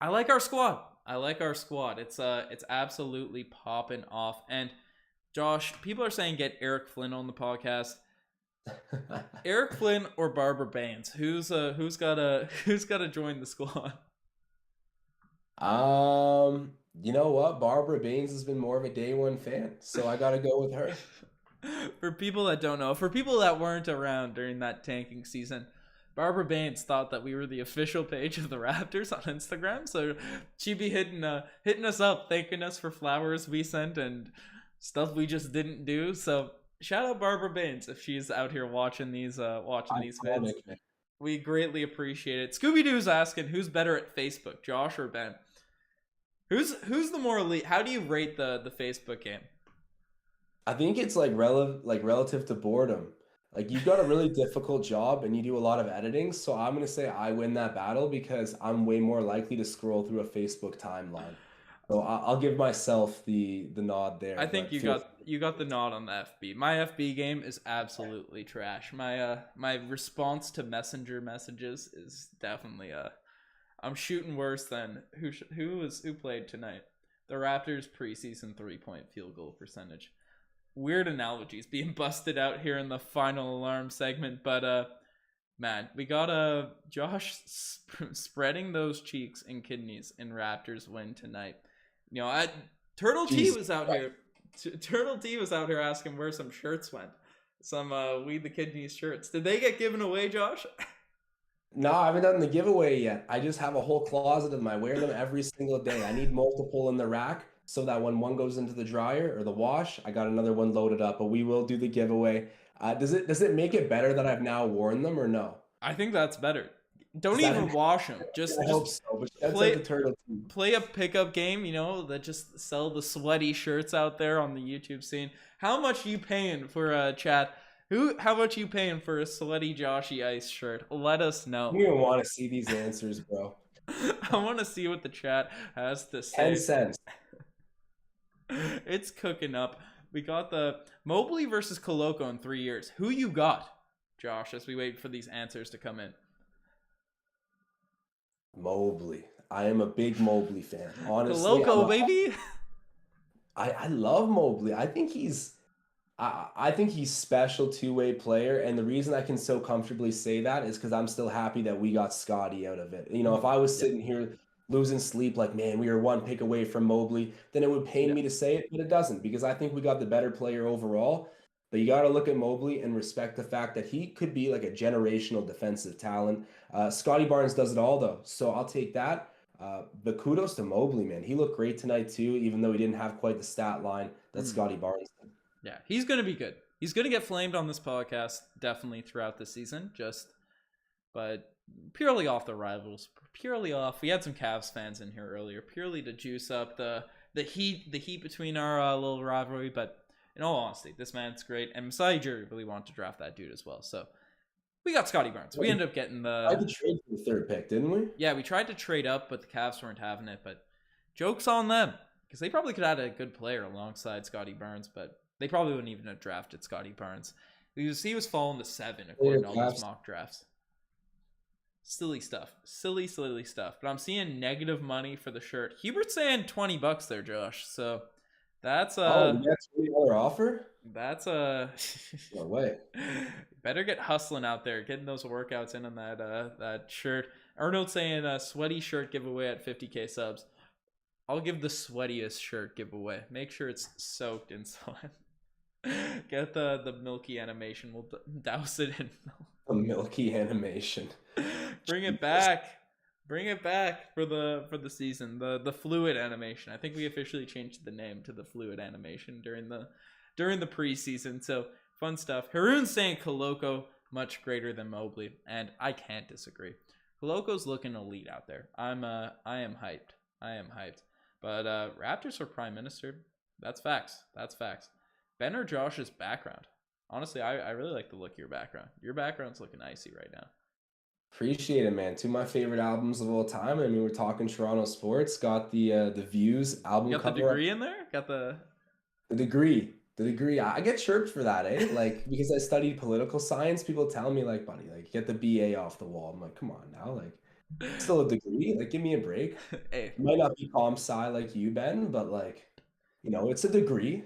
I like our squad. It's absolutely popping off. And Josh, people are saying get Eric Flynn on the podcast. Eric Flynn or Barbara Baines? Who's gotta join the squad? You know what? Barbara Baines has been more of a day one fan, so I gotta go with her. For people that don't know, for people that weren't around during that tanking season, Barbara Baines thought that we were the official page of the Raptors on Instagram, so she'd be hitting us up, thanking us for flowers we sent and stuff we just didn't do. So shout out Barbara Baines if she's out here watching these vids. We greatly appreciate it. Scooby Doo's asking, who's better at Facebook, Josh or Ben? Who's the more elite? How do you rate the Facebook game? I think it's like relative to boredom. Like you've got a really difficult job and you do a lot of editing, so I'm gonna say I win that battle because I'm way more likely to scroll through a Facebook timeline. So I'll give myself the nod there. I think but you got the nod on the FB. My FB game is absolutely trash. My response to Messenger messages is definitely I'm shooting worse than who played tonight. The Raptors preseason 3-point field goal percentage. Weird analogies being busted out here in the final alarm segment, but man, we got Josh spreading those cheeks and kidneys in Raptors win tonight. You know, Turtle T was out here. Turtle T was out here asking where some shirts went. Some We the Kidneys shirts. Did they get given away, Josh? No, I haven't done the giveaway yet. I just have a whole closet of them. I wear them every single day. I need multiple in the rack so that when one goes into the dryer or the wash, I got another one loaded up. But we will do the giveaway. Does it make it better that I've now worn them or no? I think that's better. Don't even wash them. Just So, but that's like the Turtle T. play a pickup game, you know, that just sell the sweaty shirts out there on the YouTube scene. How much you paying for a chat? How much you paying for a sweaty Joshy Ice shirt? Let us know. You don't even want to see these answers, bro. I want to see what the chat has to say. 10 cents. It's cooking up. We got the Mobley versus Koloko in 3 years. Who you got, Josh, as we wait for these answers to come in? Mobley. I am a big Mobley fan. Honestly, Koloko, baby. I love Mobley. I think he's special two-way player, and the reason I can so comfortably say that is because I'm still happy that we got Scotty out of it. You know, if I was sitting here losing sleep like, man, we were one pick away from Mobley, then it would pain me to say it, but it doesn't because I think we got the better player overall. But you got to look at Mobley and respect the fact that he could be like a generational defensive talent. Scotty Barnes does it all, though, so I'll take that. But kudos to Mobley, man. He looked great tonight, too, even though he didn't have quite the stat line that Scotty Barnes did. Yeah, he's going to be good. He's going to get flamed on this podcast definitely throughout the season, but purely off the rivals, purely off. We had some Cavs fans in here earlier, purely to juice up the heat between our little rivalry, but in all honesty, this man's great, and Masai Ujiri really wanted to draft that dude as well. So we got Scotty Barnes. We ended up getting I could trade for the third pick, didn't we? Yeah, we tried to trade up, but the Cavs weren't having it. But joke's on them because they probably could have had a good player alongside Scotty Barnes, but they probably wouldn't even have drafted Scotty Barnes. He was falling to 7 according to all those mock drafts. Silly stuff. Silly stuff. But I'm seeing negative money for the shirt. Hubert's saying $20 there, Josh. So that's that's $20 offer? That's No way. Better get hustling out there, getting those workouts in on that shirt. Arnold saying a sweaty shirt giveaway at 50k subs. I'll give the sweatiest shirt giveaway. Make sure it's soaked in sweat. Get the milky animation. We'll douse it in milk. A milky animation. Bring it back. Bring it back for the season. The fluid animation. I think we officially changed the name to the fluid animation during the preseason. So fun stuff. Haroon's saying Koloko much greater than Mobley, and I can't disagree. Koloko's looking elite out there. I am hyped. But Raptors for Prime Minister, that's facts. Ben or Josh's background? Honestly, I really like the look of your background. Your background's looking icy right now. Appreciate it, man. Two of my favorite albums of all time. I mean, we're talking Toronto sports. Got the Views album You got cover. the degree in there? Got the degree. The degree. I get chirped for that, eh? Like, because I studied political science, people tell me, like, buddy, like, get the BA off the wall. I'm like, come on now, like, still a degree. Like, give me a break. Hey. It might not be comp sci like you, Ben, but like, you know, it's a degree.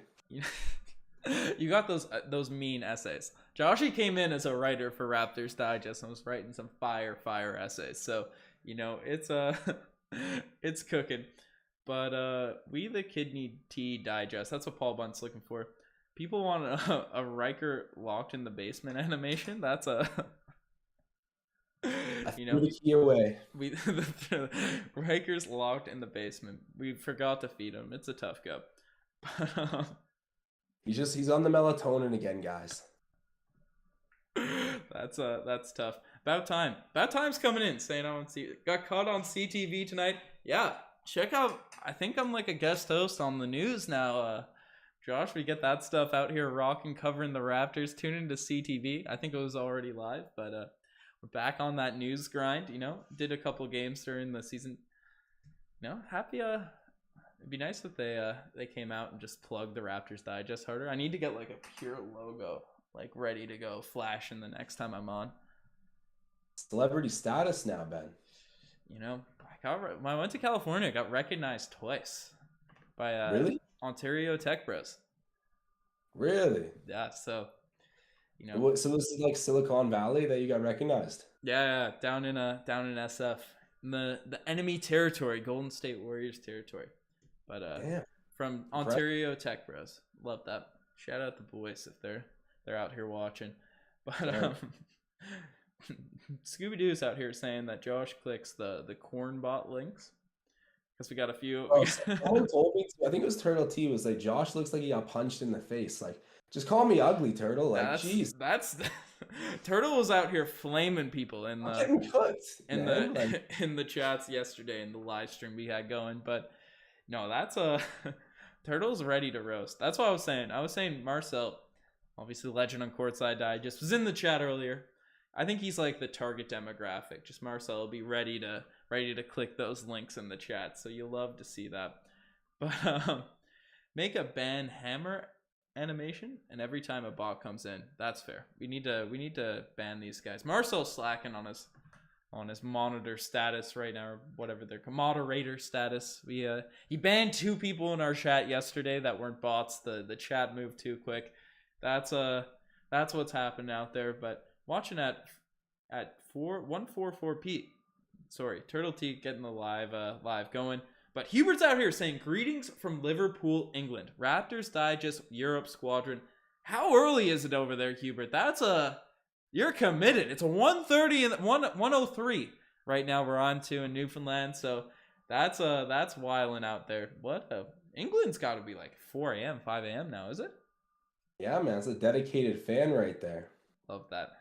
You got those mean essays. Joshy came in as a writer for Raptors Digest and was writing some fire essays. So, you know, it's cooking. But we the Kidney Tea Digest. That's what Paul Bunt's looking for. People want a Riker locked in the basement animation. That's a you know, the key away. Riker's locked in the basement. We forgot to feed him. It's a tough go. But He's on the melatonin again, guys. That's tough. About time. About time's coming in. Saying I want to see. Got caught on CTV tonight. Yeah, check out. I think I'm like a guest host on the news now. Josh, we get that stuff out here rocking, covering the Raptors. Tune into CTV. I think it was already live, but we're back on that news grind. You know, did a couple games during the season. You know, happy. It'd be nice if they came out and just plugged the Raptors Digest harder. I need to get like a pure logo, like ready to go, flashing the next time I'm on. Celebrity status now, Ben. You know, when I went to California, I got recognized twice by Really? Ontario Tech Bros. Really? Yeah, so you know. So this is like Silicon Valley that you got recognized? Yeah, down in SF, in the enemy territory, Golden State Warriors territory. But from Ontario Tech Bros. Love that. Shout out the boys if they're out here watching. But Scooby Doo's out here saying that Josh clicks the corn bot links because we got a few. Someone told me I think it was Turtle T was like, Josh looks like he got punched in the face. Like, just call me ugly, Turtle. Like, jeez. That's Turtle was out here flaming people in the chats yesterday in the live stream we had going. But no, that's Turtle's ready to roast. That's what I was saying. I was saying Marcel, obviously legend on Courtside Digest, was in the chat earlier. I think he's like the target demographic. Just Marcel will be ready to click those links in the chat. So you'll love to see that. But make a ban hammer animation, and every time a bot comes in, that's fair. We need to ban these guys. Marcel's slacking on his monitor status right now, or whatever they're moderator status. He banned 2 people in our chat yesterday that weren't bots. The chat moved too quick. That's what's happened out there. But watching at 144 Pete. Sorry, Turtle T getting the live going. But Hubert's out here saying greetings from Liverpool, England. Raptors Digest Europe Squadron. How early is it over there, Hubert? You're committed. It's a 1:30 and 1:03 right now. We're on to in Newfoundland, so that's wilding out there. England's got to be like 4 a.m., 5 a.m. now, is it? Yeah, man, it's a dedicated fan right there. Love that.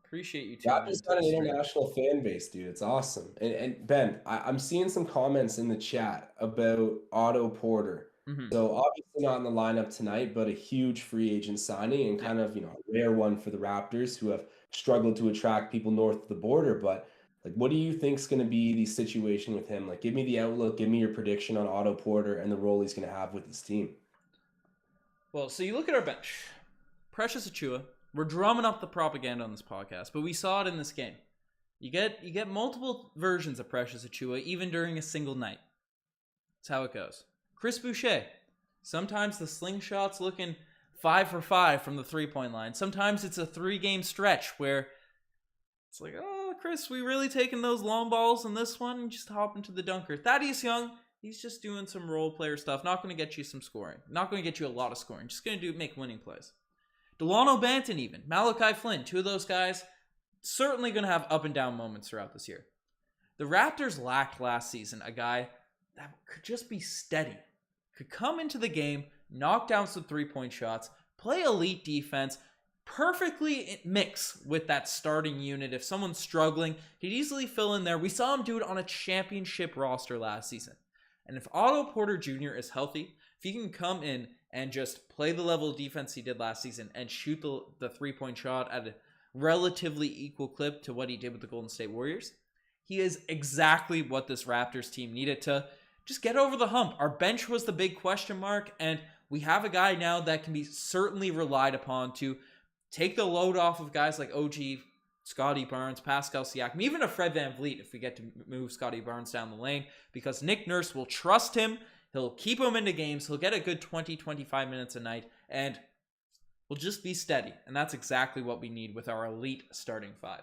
Appreciate you. Raptors got an international fan base, dude. It's awesome. And Ben, I'm seeing some comments in the chat about Otto Porter. Mm-hmm. So obviously not in the lineup tonight, but a huge free agent signing and kind of, a rare one for the Raptors who have struggled to attract people north of the border. But like, what do you think is going to be the situation with him? Like, give me the outlook, give me your prediction on Otto Porter and the role he's going to have with his team. Well, so you look at our bench. Precious Achiuwa. We're drumming up the propaganda on this podcast, but we saw it in this game. You get multiple versions of Precious Achiuwa even during a single night. That's how it goes. Chris Boucher. Sometimes the slingshot's looking 5 for 5 from the 3-point line. Sometimes it's a 3-game stretch where it's like, oh, Chris, we really taking those long balls in this one and just hop into the dunker. Thaddeus Young, he's just doing some role player stuff. Not going to get you some scoring. Not going to get you a lot of scoring. Just going to make winning plays. Delano Banton even. Malachi Flynn. 2 of those guys certainly going to have up and down moments throughout this year. The Raptors lacked last season a guy that could just be steady. Could come into the game, knock down some 3-point shots, play elite defense, perfectly mix with that starting unit. If someone's struggling, he'd easily fill in there. We saw him do it on a championship roster last season. And if Otto Porter Jr. is healthy, if he can come in and just play the level of defense he did last season and shoot the 3-point shot at a relatively equal clip to what he did with the Golden State Warriors, he is exactly what this Raptors team needed to just get over the hump. Our bench was the big question mark, and we have a guy now that can be certainly relied upon to take the load off of guys like OG, Scotty Barnes, Pascal Siakam, even a Fred VanVleet if we get to move Scotty Barnes down the lane, because Nick Nurse will trust him. He'll keep him into games. He'll get a good 20-25 minutes a night, and we'll just be steady. And that's exactly what we need with our elite starting 5.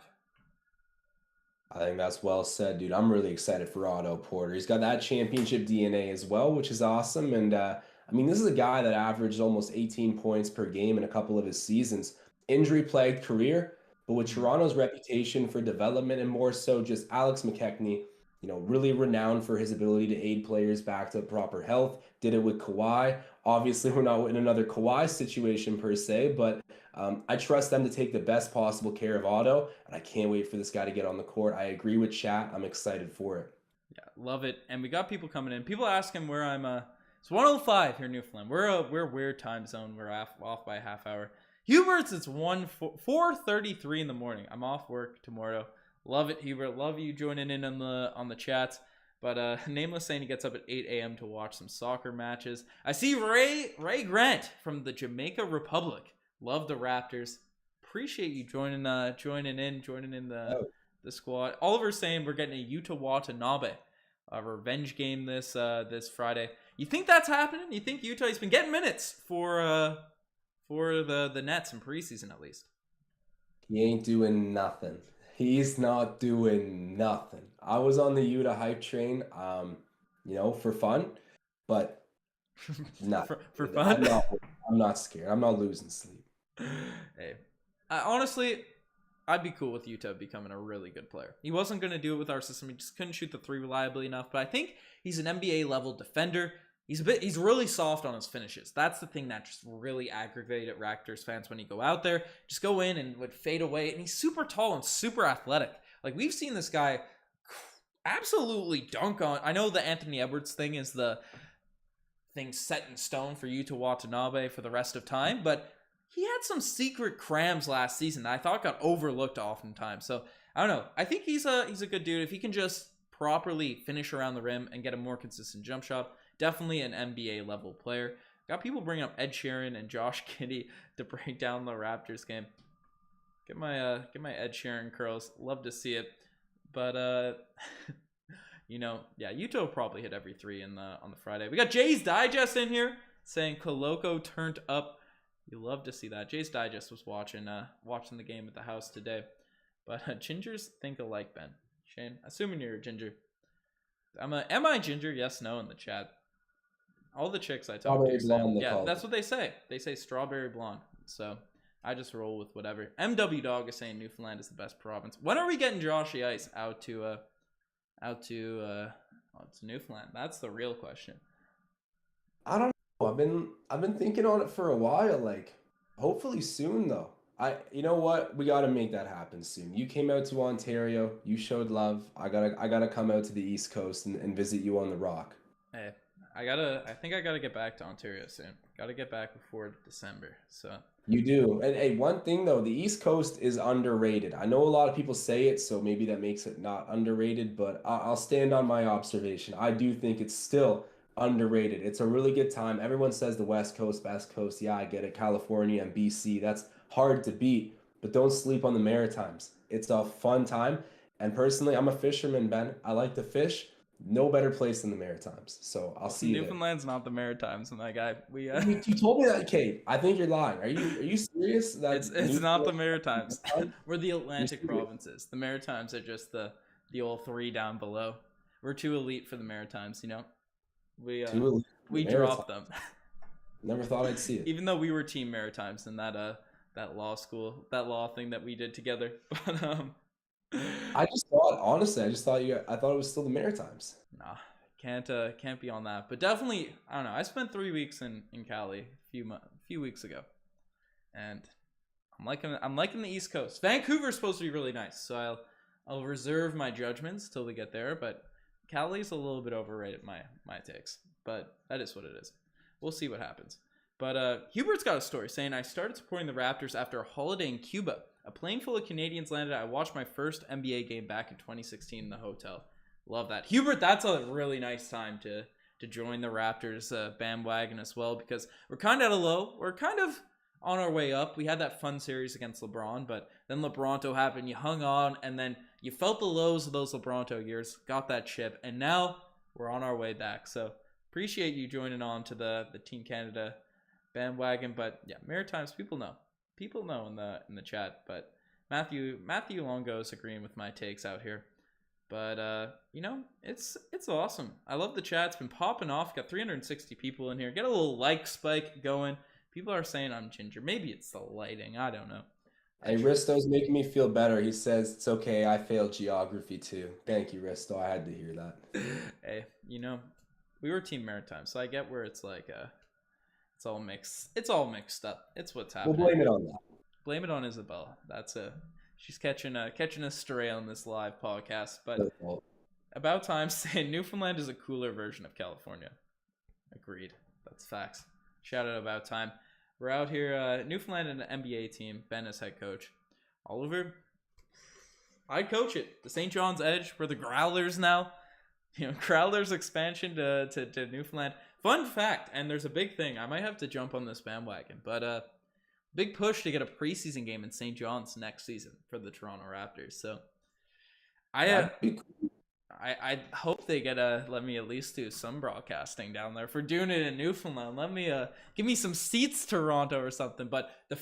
I think that's well said, dude. I'm really excited for Otto Porter. He's got that championship DNA as well, which is awesome. And this is a guy that averaged almost 18 points per game in a couple of his seasons. Injury-plagued career, but with Toronto's reputation for development and more so just Alex McKechnie, really renowned for his ability to aid players back to proper health. Did it with Kawhi. Obviously, we're not in another Kawhi situation per se, but I trust them to take the best possible care of Otto, and I can't wait for this guy to get on the court. I agree with chat. I'm excited for it. Yeah, love it. And we got people coming in. People asking where I'm. It's 1:05 here in Newfoundland. We're weird time zone. We're off by a half hour. Hubert's, it's 4:33 in the morning. I'm off work tomorrow. Love it, Hubert. Love you joining in on the chats. But Nameless saying he gets up at 8 a.m. to watch some soccer matches. I see Ray Grant from the Jamaica Republic. Love the Raptors. Appreciate you joining in the squad. Oliver's saying we're getting a Yuta Watanabe revenge game this Friday. You think that's happening? You think Utah's been getting minutes for the Nets in preseason at least? He ain't doing nothing. He's not doing nothing. I was on the Utah hype train, for fun, but not for fun. I'm not scared. I'm not losing sleep. Hey, honestly, I'd be cool with Utah becoming a really good player. He wasn't going to do it with our system. He just couldn't shoot the three reliably enough. But I think he's an NBA level defender. He's really soft on his finishes. That's the thing that just really aggravated Raptors fans when he go out there. Just go in and would fade away. And he's super tall and super athletic. Like, we've seen this guy absolutely dunk on. I know the Anthony Edwards thing is the thing set in stone for Yuta Watanabe for the rest of time, but he had some secret crams last season that I thought got overlooked oftentimes. So I don't know. I think he's a good dude. If he can just properly finish around the rim and get a more consistent jump shot, definitely an NBA level player. Got people bringing up Ed Sheeran and Josh Giddey to break down the Raptors game. Get my Ed Sheeran curls. Love to see it. But Utah will probably hit every three on the Friday. We got Jay's Digest in here saying Coloco turned up. You love to see that. Jay's Digest was watching the game at the house today. But gingers think alike, Ben. Shane, assuming you're a ginger. Am I ginger? Yes, no in the chat. All the chicks I talk to say, that's what they say. They say strawberry blonde. So I just roll with whatever. MW Dog is saying Newfoundland is the best province. When are we getting Joshy Ice out to Newfoundland? That's the real question. I don't know. I've been thinking on it for a while. Like, hopefully soon though. You know what? We got to make that happen soon. You came out to Ontario. You showed love. I gotta come out to the East Coast and visit you on the Rock. Hey, I think I gotta get back to Ontario soon. Gotta get back before December. So you do. And hey, one thing though, the East Coast is underrated. I know a lot of people say it, so maybe that makes it not underrated, but I'll stand on my observation. I do think it's still underrated. It's a really good time. Everyone says the West Coast, Best Coast. Yeah, I get it. California and BC. That's hard to beat, but don't sleep on the Maritimes. It's a fun time. And personally, I'm a fisherman, Ben. I like to fish. No better place than the Maritimes. So I'll see you. Newfoundland's not the Maritimes, my guy. You told me that, Kate. I think you're lying. Are you serious? It's not the Maritimes. We're the Atlantic provinces. The Maritimes are just the old three down below. We're too elite for the Maritimes, We dropped them. Never thought I'd see it. Even though we were Team Maritimes in that law school, that law thing that we did together. But I thought it was still the Maritimes. Nah, can't be on that. But definitely, I don't know. I spent 3 weeks in Cali a few weeks ago, and I'm liking the East Coast. Vancouver's supposed to be really nice, so I'll reserve my judgments till we get there. But Cali's a little bit overrated, my takes. But that is what it is. We'll see what happens. But Hubert's got a story saying, I started supporting the Raptors after a holiday in Cuba. A plane full of Canadians landed. I watched my first NBA game back in 2016 in the hotel. Love that. Hubert, that's a really nice time to join the Raptors bandwagon as well, because we're kind of at a low. We're kind of on our way up. We had that fun series against LeBron, but then LeBronto happened. You hung on, and then you felt the lows of those LeBronto years, got that chip, and now we're on our way back. So appreciate you joining on to the Team Canada bandwagon. But yeah, Maritimes, people know in the chat. But Matthew Longo is agreeing with my takes out here. But it's awesome. I love the chat. It's been popping off. Got 360 people in here. Get a little like spike going. People are saying I'm ginger. Maybe it's the lighting. I don't know. Hey, Risto's making me feel better. He says it's okay. I failed geography too. Thank you, Risto. I had to hear that. Hey, we were Team Maritime, so I get where it's like It's all mixed. It's all mixed up. It's what's We'll happening. blame it on that. Blame it on Isabella. She's catching a stray on this live podcast. But about time saying Newfoundland is a cooler version of California. Agreed. That's facts. Shout out about time. We're out here, Newfoundland and an NBA team. Ben is head coach. Oliver, I'd coach it. The St. John's Edge. We're the Growlers now. Growlers expansion to Newfoundland. Fun fact, and there's a big thing. I might have to jump on this bandwagon, but big push to get a preseason game in St. John's next season for the Toronto Raptors. So I hope they let me at least do some broadcasting down there. For doing it in Newfoundland, let me give me some seats, Toronto, or something. But the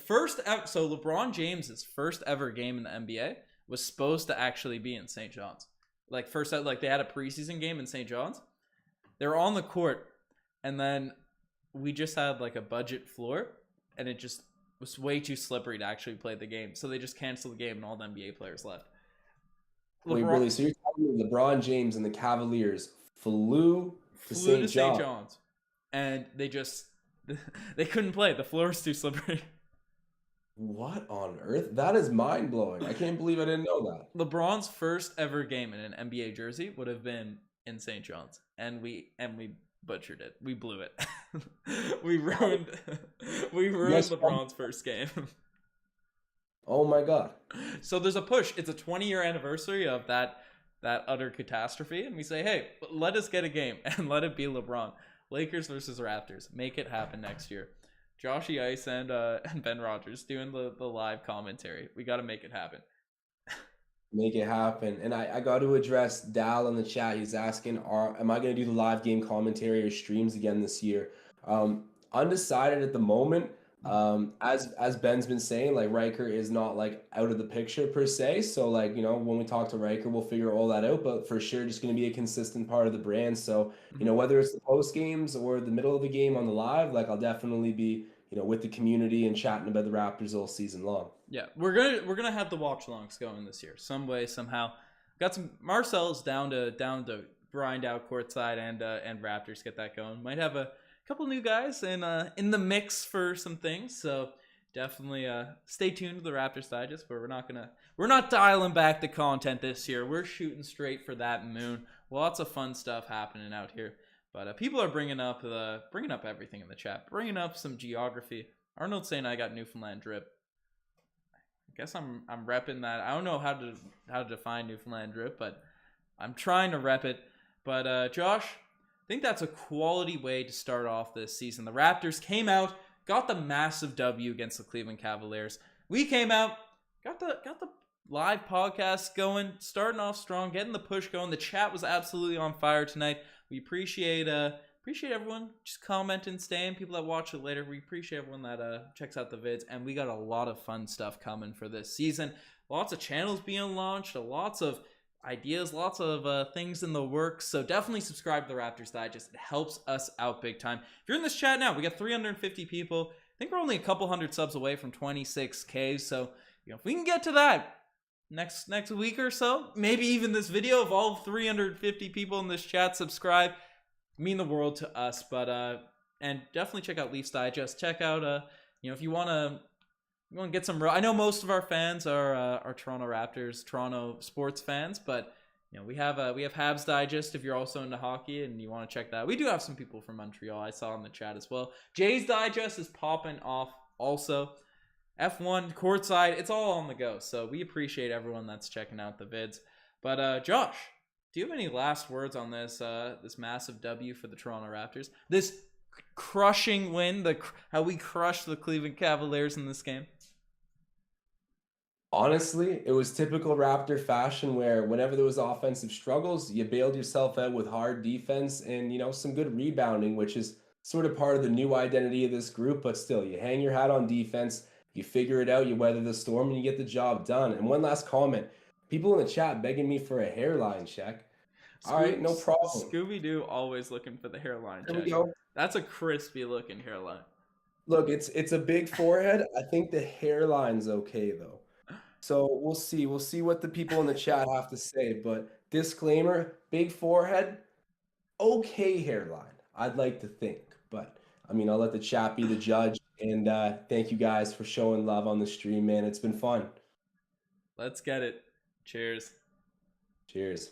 so LeBron James's first ever game in the NBA was supposed to actually be in St. John's. They had a preseason game in St. John's. They were on the court, and then we just had a budget floor, and it just was way too slippery to actually play the game. So they just canceled the game, and all the NBA players left. Wait, really? So you're telling me LeBron James and the Cavaliers flew to St. John's, and they couldn't play. The floor is too slippery. What on earth? That is mind blowing. I can't believe I didn't know that. LeBron's first ever game in an NBA jersey would have been in St. John's, and we butchered it. We blew it. we ruined LeBron's first game. Oh my God. So there's a push. It's a 20-year anniversary of that utter catastrophe, and we say, hey, let us get a game and let it be LeBron. Lakers versus Raptors. Make it happen next year. Joshy Ice and Ben Rogers doing the live commentary. We got to make it happen. Make it happen. And I got to address Dal in the chat. He's asking, am I going to do the live game commentary or streams again this year? Undecided at the moment. As Ben's been saying, Riker is not out of the picture per se. So when we talk to Riker, we'll figure all that out. But for sure, just going to be a consistent part of the brand. So whether it's the post games or the middle of the game on the live, I'll definitely be with the community and chatting about the Raptors all season long. Yeah, we're gonna have the watch alongs going this year, some way somehow. Got some Marcel's down to grind out courtside and Raptors get that going. Might have a couple new guys in the mix for some things, so definitely stay tuned to the Raptors Digest, where we're not dialing back the content this year. We're shooting straight for that moon. Lots of fun stuff happening out here, but people are bringing up everything in the chat, bringing up some geography. Arnold saying I got Newfoundland drip. I guess I'm repping that. I don't know how to define Newfoundland drip, but I'm trying to rep it. But Josh, I think that's a quality way to start off this season. The Raptors came out, got the massive W against the Cleveland Cavaliers. We came out, got the live podcast going, starting off strong, getting the push going. The chat was absolutely on fire tonight. We appreciate everyone just commenting, staying, people that watch it later. We appreciate everyone that checks out the vids, and we got a lot of fun stuff coming for this season. Lots of channels being launched, lots of ideas, lots of things in the works. So definitely subscribe to the Raptors Digest. It helps us out big time. If you're in this chat now, we got 350 people. I think we're only a couple hundred subs away from 26K. So if we can get to that next week or so, maybe even this video, of all 350 people in this chat subscribe, mean the world to us. But and definitely check out Leafs Digest. Check out if you want to get some. I know most of our fans are Toronto Raptors, Toronto sports fans, but we have Habs Digest if you're also into hockey and you want to check that. We do have some people from Montreal. I saw in the chat as well. Jays Digest is popping off also. F1 courtside, it's all on the go. So we appreciate everyone that's checking out the vids. But Josh, do you have any last words on this massive W for the Toronto Raptors? This crushing win, how we crushed the Cleveland Cavaliers in this game? Honestly, it was typical Raptor fashion where whenever there was offensive struggles, you bailed yourself out with hard defense and, some good rebounding, which is sort of part of the new identity of this group. But still, you hang your hat on defense, you figure it out, you weather the storm, and you get the job done. And one last comment. People in the chat begging me for a hairline check. All right, no problem. Scooby-Doo always looking for the hairline check. There we go. That's a crispy looking hairline. Look, it's a big forehead. I think the hairline's okay, though. So we'll see. We'll see what the people in the chat have to say. But disclaimer, big forehead, okay hairline, I'd like to think. But I mean, I'll let the chat be the judge. And thank you guys for showing love on the stream, man. It's been fun. Let's get it. Cheers. Cheers.